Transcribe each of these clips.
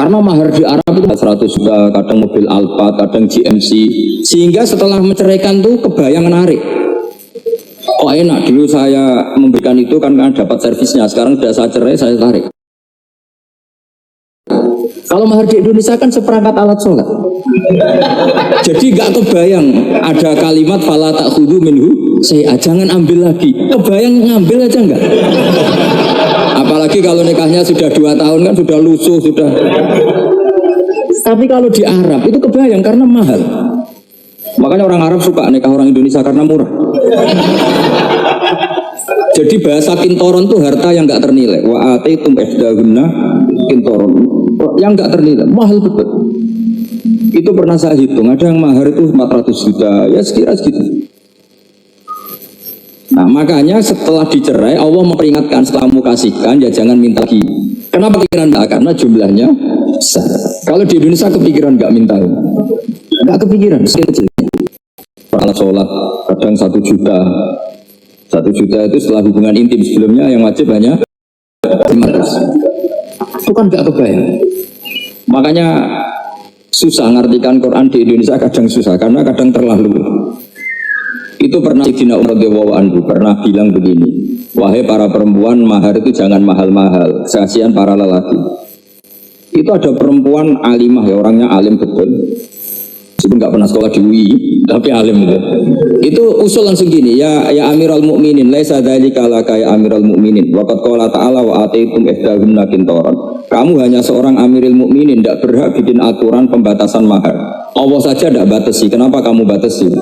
Karena mahar di Arab itu 100 juta, kadang mobil Alphard, kadang GMC. Sehingga setelah menceraikan tuh kebayang menarik. Oh enak, dulu saya memberikan itu kan dapat servisnya. Sekarang sudah saya cerai, saya tarik. Kalau mahar di Indonesia kan seperangkat alat sholat. Jadi gak kebayang ada kalimat fala ta'khudhu minhu syai'a, jangan ambil lagi. Kebayang ngambil aja enggak? Apalagi kalau nikahnya sudah 2 tahun kan sudah lusuh sudah. Tapi kalau di Arab itu kebayang karena mahal. Makanya orang Arab suka nikah orang Indonesia karena murah. Jadi bahasa kintoron itu harta yang enggak ternilai. Wa ataitum ihdahunna kintoron, yang enggak ternilai, mahal betul. Itu pernah saya hitung, ada yang mahar itu 400 juta, ya sekira segitu. Nah makanya setelah dicerai Allah memperingatkan setelah kamu kasihkan ya jangan minta lagi. Kenapa pikiran enggak? Karena jumlahnya besar. Kalau di Indonesia kepikiran enggak minta, enggak kepikiran, kecil. Alat sholat kadang 1 juta. 1 juta itu setelah hubungan intim, sebelumnya yang wajib hanya 500. Itu kan enggak kebayang. Makanya susah ngartikan Quran di Indonesia, kadang susah karena kadang terlalu. Itu pernah Sayyidina Umar radhiyallahu anhu pernah bilang begini, wahai para perempuan, mahar itu jangan mahal-mahal, kasihan para lelaki. Itu ada perempuan alimah ya, orangnya alim betul, meskipun nggak pernah sekolah di UI tapi alim gitu. Itu usul langsung gini, ya Amirul Mukminin, laisa dzalika laka ya Amirul Mukminin, waqad qala ta'ala wa ataitum ihdahunna qintaran. Kamu hanya seorang Amirul Mukminin, tidak berhak bikin aturan pembatasan mahar. Allah saja tidak batasi, kenapa kamu batasi?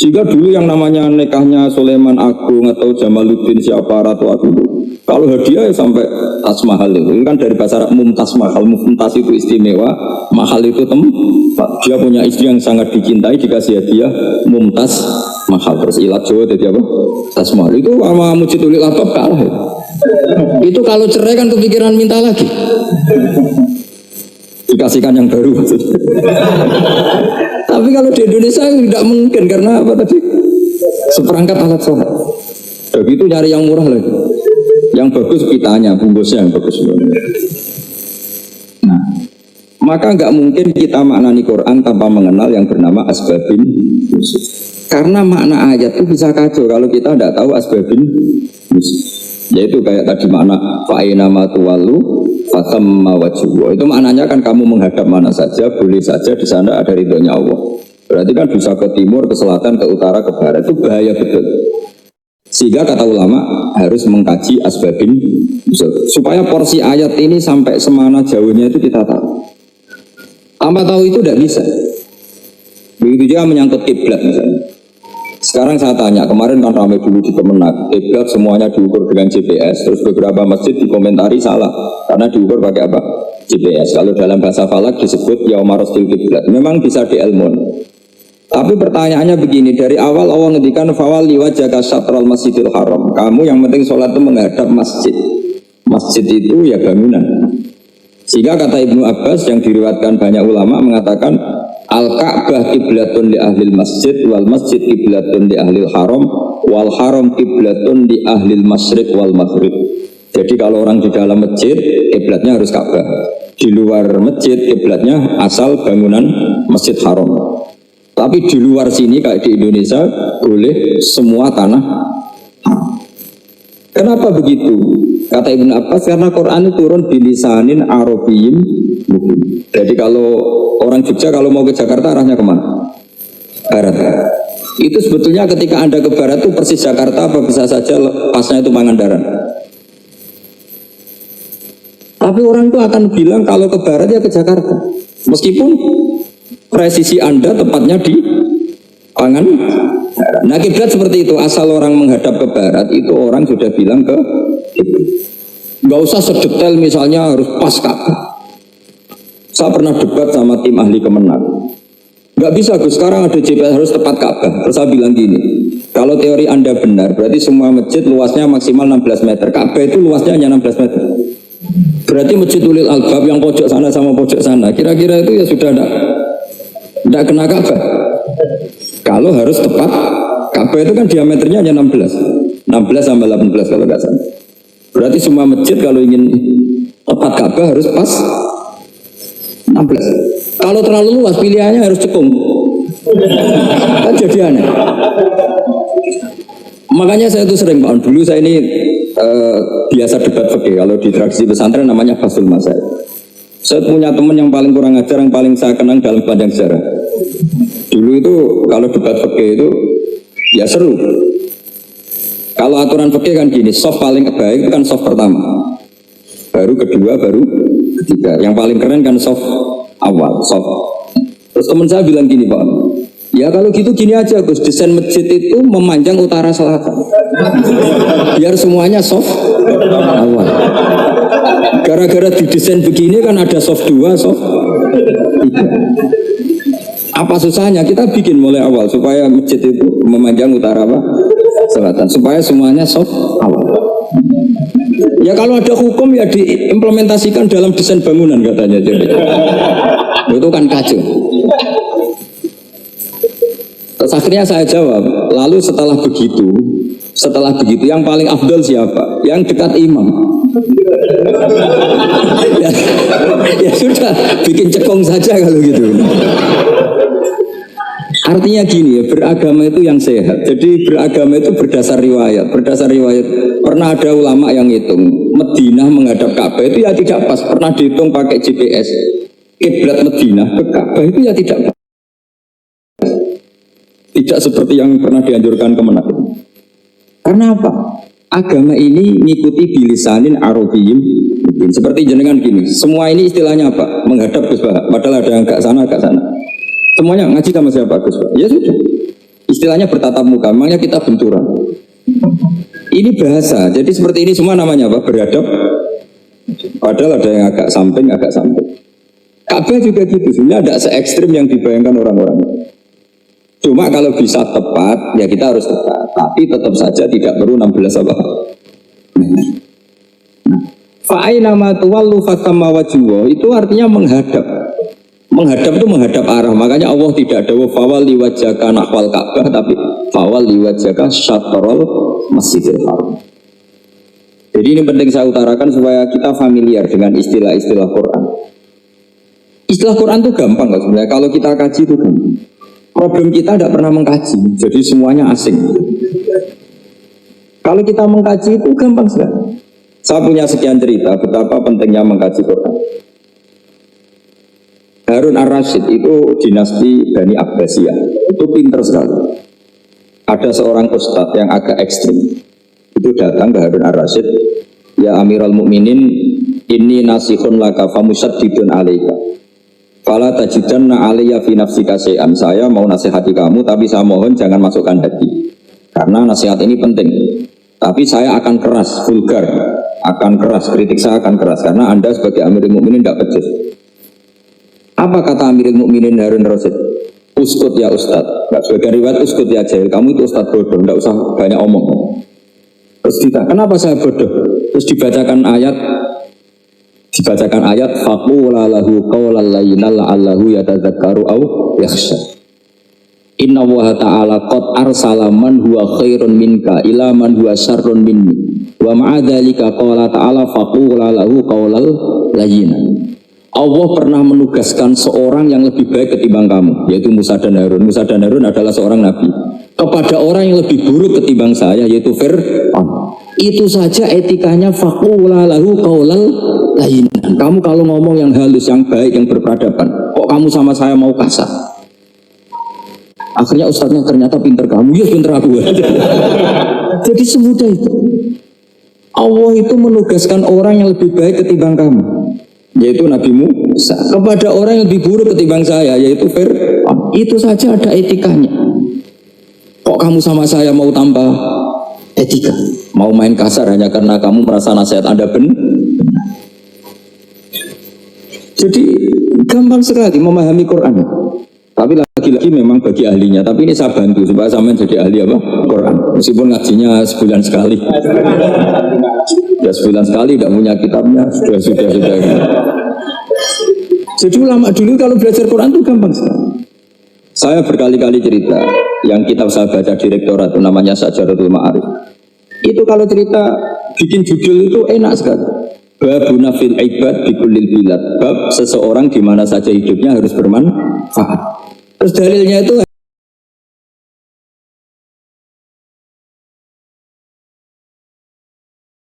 Jika dulu yang namanya nikahnya Sulaiman Agung atau Jamaluddin siapa Ratu Agung, kalau hadiah ya sampai tas mahal itu kan dari bahasa Arab mumtaz mahal. Mumtaz itu istimewa, mahal itu tempat. Dia punya istri yang sangat dicintai, dikasih hadiah mumtaz mahal. Terus ilat Jawa jadi apa? Tas mahal. Itu sama Mujidul Albab kalah ya. Itu kalau cerai kan kepikiran minta lagi, dikasihkan yang baru. Tapi kalau di Indonesia tidak mungkin karena apa tadi? Seperangkat alat sholat. Begitu nyari yang murah lagi. Yang bagus pitanya, bungkusnya yang bagus. Nah, maka nggak mungkin kita maknani Quran tanpa mengenal yang bernama asbabin khusus. Karena makna ayat itu bisa kacau kalau kita tidak tahu asbabin khusus. Yaitu kayak tadi makna fa'ina matuwalu fatamma wajhu. Itu maknanya kan kamu menghadap mana saja, boleh saja di sana ada ridhonya Allah. Berarti kan bisa ke timur, ke selatan, ke utara, ke barat. Itu bahaya betul. Sehingga kata ulama harus mengkaji asbabin supaya porsi ayat ini sampai semana jauhnya itu kita tahu. Tanpa tahu itu tidak bisa. Begitu juga menyangkut kiblat misalnya. Sekarang saya tanya, kemarin kan ramai dulu di Kemenak, kiblat semuanya diukur dengan GPS, terus beberapa masjid dikomentari salah karena diukur pakai apa? GPS. Kalau dalam bahasa falak disebut yaumarostil kiblat. Memang bisa diilmun. Tapi pertanyaannya begini, dari awal Allah ngendikan fawal liwajaka syatral masjidil haram. Kamu yang penting sholat itu menghadap masjid. Masjid itu ya bangunan. Sehingga kata Ibnu Abbas yang diriwayatkan banyak ulama mengatakan Al-Ka'bah kiblatun li ahlil masjid wal masjid kiblatun li ahlil haram wal haram kiblatun li ahlil masyriq wal maghrib. Jadi kalau orang di dalam masjid kiblatnya harus Ka'bah. Di luar masjid kiblatnya asal bangunan Masjid Haram. Tapi di luar sini kayak di Indonesia boleh semua tanah. Kenapa begitu? Kata Ibnu Abbas karena Quran itu turun bilisanin Arabiyyin mubin. Jadi kalau orang Jogja kalau mau ke Jakarta arahnya kemana? Barat. Itu sebetulnya ketika Anda ke barat itu persis Jakarta apa bisa saja pasnya itu Pangandaran. Tapi orang itu akan bilang kalau ke barat ya ke Jakarta. Meskipun presisi Anda tepatnya di Pangandaran. Nah kiblat seperti itu, asal orang menghadap ke barat itu orang sudah bilang ke kiblat. Nggak usah sedetail misalnya harus pas Ka'bah. Saya pernah debat sama tim ahli Kemenak. Nggak bisa Gus, sekarang ada GPS harus tepat Ka'bah. Terus saya bilang gini, kalau teori Anda benar, berarti semua masjid luasnya maksimal 16 meter. Ka'bah itu luasnya hanya 16 meter. Berarti Masjid Ulil Albab yang pojok sana sama pojok sana, kira-kira itu ya sudah tidak kena Ka'bah. Kalau harus tepat, Ka'bah itu kan diameternya hanya 16 sama 18 kalau nggak salah. Berarti semua masjid kalau ingin tepat tepat Ka'bah harus pas 16. Kalau terlalu luas pilihannya harus cekung. Kan jadi aneh. Makanya saya tuh sering Pak, dulu saya ini biasa debat fikih. Kalau di tradisi pesantren namanya Fasul Masail. Saya punya teman yang paling kurang ajar, yang paling saya kenang dalam panjang sejarah. Dulu itu kalau debat fikih itu ya seru. Kalau aturan fikih kan gini, soft paling baik itu kan soft pertama, baru kedua, baru ketiga. Yang paling keren kan soft awal, soft. Terus teman saya bilang gini Pak, ya kalau gitu gini aja Gus, desain masjid itu memanjang utara selatan, biar semuanya soft awal. Gara-gara didesain begini kan ada soft 2, soft 3. Apa susahnya kita bikin mulai awal supaya masjid itu memanjang utara apa? Selatan, supaya semuanya soft awal. Ya kalau ada hukum ya diimplementasikan dalam desain bangunan katanya. Jadi itu kan kacau. Terus akhirnya saya jawab, lalu setelah begitu yang paling afdal siapa? Yang dekat imam. Ya sudah, bikin cekung saja kalau gitu. Artinya gini ya, beragama itu yang sehat. Jadi beragama itu berdasar riwayat. Berdasar riwayat, pernah ada ulama yang hitung Madinah menghadap Ka'bah itu ya tidak pas. Pernah dihitung pakai GPS. Kiblat Madinah ke Ka'bah itu ya tidak pas. Tidak seperti yang pernah dianjurkan Kemenak. Karena apa? Agama ini mengikuti bilisanin arabiyyin. Seperti jenengan gini. Semua ini istilahnya apa? Menghadap Gus Bah. Padahal ada yang agak sana, agak sana. Semuanya ngaji sama siapa Gus Pak? Ya sudah. Istilahnya bertatap muka, makanya kita benturan. Ini bahasa. Jadi seperti ini semua namanya apa? Beradab. Padahal ada yang agak samping, agak samping. Ka'bah juga gitu. Sebenarnya ada se-ekstrim yang dibayangkan orang-orang. Cuma kalau bisa tepat, ya kita harus tepat. Tapi tetap saja tidak perlu 16 apa? Fa'aina ma tuwallu fatamma wajhuhu itu artinya menghadap. Menghadap itu menghadap arah. Makanya Allah tidak ada fawalli wajhaka nahwal Ka'bah, tapi fawalli wajhaka syatrul Masjidil Haram. Jadi ini penting saya utarakan supaya kita familiar dengan istilah-istilah Quran. Istilah Quran itu gampang nggak sebenarnya? Kalau kita kaji itu gampang. Problem kita tidak pernah mengkaji, jadi semuanya asing. Kalau kita mengkaji itu gampang sekali. Saya punya sekian cerita betapa pentingnya mengkaji Quran. Harun Ar-Rasyid itu dinasti Bani Abbasiyah, itu pinter sekali. Ada seorang ustadz yang agak ekstrim, itu datang ke Harun Ar-Rasyid, ya Amirul Mukminin, inni nasihun laka famusaddidun alaika. Fala tajidanna alayya fi nafsika syai'an. Saya mau nasihati kamu, tapi saya mohon jangan masukkan hati. Karena nasihat ini penting. Tapi saya akan keras, vulgar, akan keras, kritik saya akan keras. Karena Anda sebagai Amirul Mukminin tidak becus. Apa kata Amirul Mukminin Harun Ar-Rasyid? Uskut ya Ustad. Sebagai riwayat uskut ya jahil. Kamu itu Ustad bodoh, tidak usah banyak omong. Terus ditanya, kenapa saya bodoh? Terus dibacakan ayat faqula lahu qawlan layyinan la'allahu yatadzakkaru aw yakhsha. Inna Allaha ta'ala qad arsala man huwa khairun minka ila man huwa syarrun minni. Wa ma'a dzalika qala ta'ala faqula lahu qawlan layyinan. Allah pernah menugaskan seorang yang lebih baik ketimbang kamu, yaitu Musa dan Harun. Musa dan Harun adalah seorang nabi. Kepada orang yang lebih buruk ketimbang saya, yaitu Fir'aun. Itu saja etikanya faqula lahu qaulal layyinan. Kamu kalau ngomong yang halus, yang baik, yang berperadaban, kok kamu sama saya mau kasar? Akhirnya ustadznya ternyata pinter kamu, ya pinter aku. Jadi semudah itu. Allah itu menugaskan orang yang lebih baik ketimbang kamu, yaitu Nabi Musa, kepada orang yang lebih buruk ketimbang saya, yaitu Fir'aun. Itu saja ada etikanya. Kok kamu sama saya mau tambah etika? Mau main kasar hanya karena kamu merasa nasihat Anda benar? Jadi gampang sekali memahami Quran. Tapi lagi-lagi memang bagi ahlinya. Tapi ini saya bantu supaya sampai jadi ahli apa? Quran. Meskipun ngajinya sebulan sekali. Ya sebulan sekali tidak punya kitabnya. Sudah. Jadi ulama dulu kalau belajar Quran itu gampang sekali. Saya berkali-kali cerita yang kitab saya baca di rektorat itu namanya Syajaratul Ma'arif. Itu kalau cerita bikin judul itu enak sekali. babuna fil ibad bikulil bilad, bab seseorang di mana saja hidupnya harus bermanfaat. Terus dalilnya itu